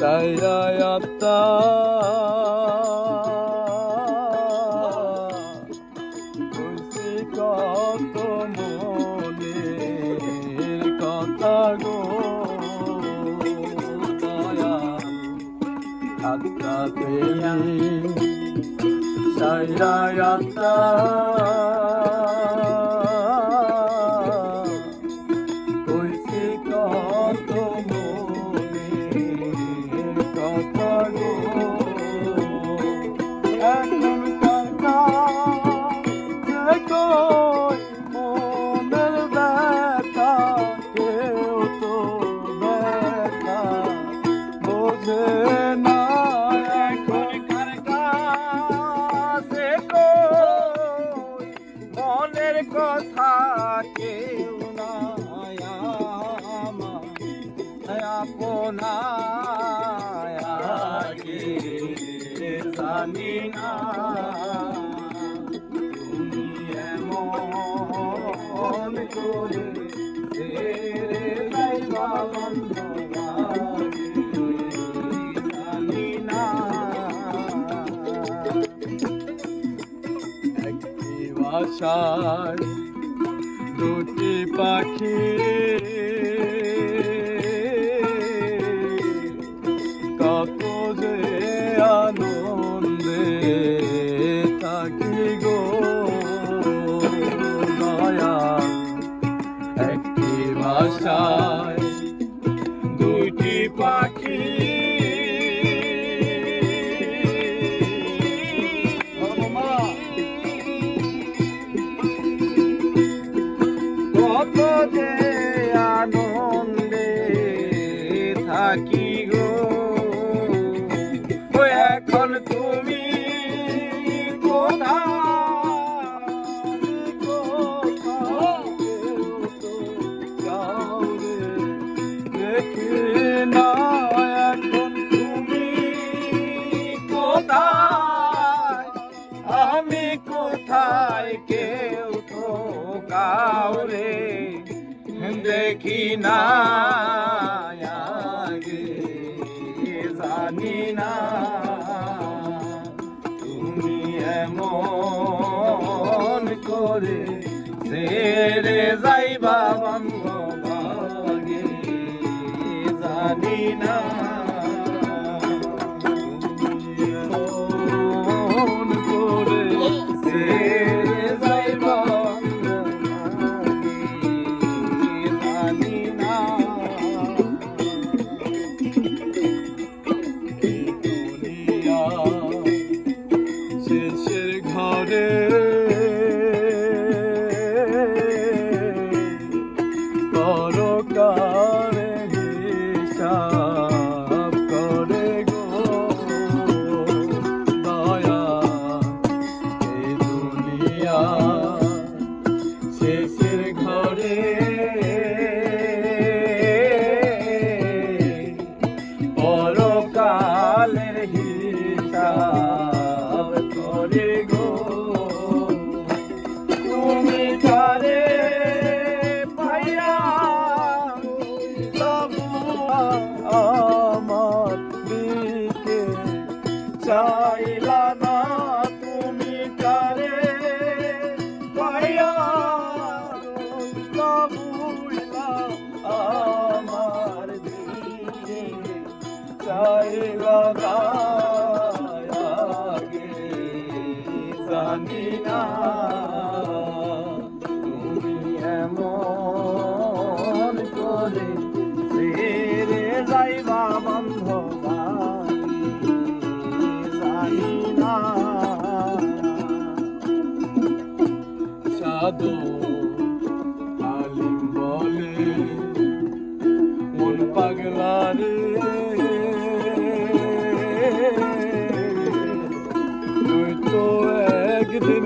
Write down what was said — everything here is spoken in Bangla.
সাইরায়াত্তা কইছি কত মনের কথা গো দয়াল আত্মা তুমি সাইরায়াত্তা কইছি কত এখন কথা মনের ব্যথা কেউ তো ব্যথা বোঝে না এখন কাছে মনের কথা কেউ না আপনা জানি না তুমি এমন করে ছেড়ে যাইবা জানি না একটি বাসায় দুটি পাখি কত যে আনন্দে থাকি গো দয়াল একটি বাসায় দুইটি পাখি কত যে আনন্দে থাকি গো এখন তুমি দেখি না এখন তুমি কোথায় আমি কোথায় কেউ তো কাউরে দেখি না জানি না তুমি এমন করে ছেড়ে যাইবা বাগে জানি না তুমি এমন করে ছেড়ে যাইবা জানি না শেষের ঘরে পরকালে হিসাব করে গো দয়া এই দুনিয়া শেষের ঘরে পরকালের হিসাব করে গো তুমি কারে পাইয়া তবু আমার দিকে চাইলা না তুমি কারে পাইয়া তবু আমার দিকে চাইলা না জানি না তুমি এমন করে ছেড়ে যাইবা জানি না সাধু আলিম বলে মন পাগলা রে তুই তো একদিন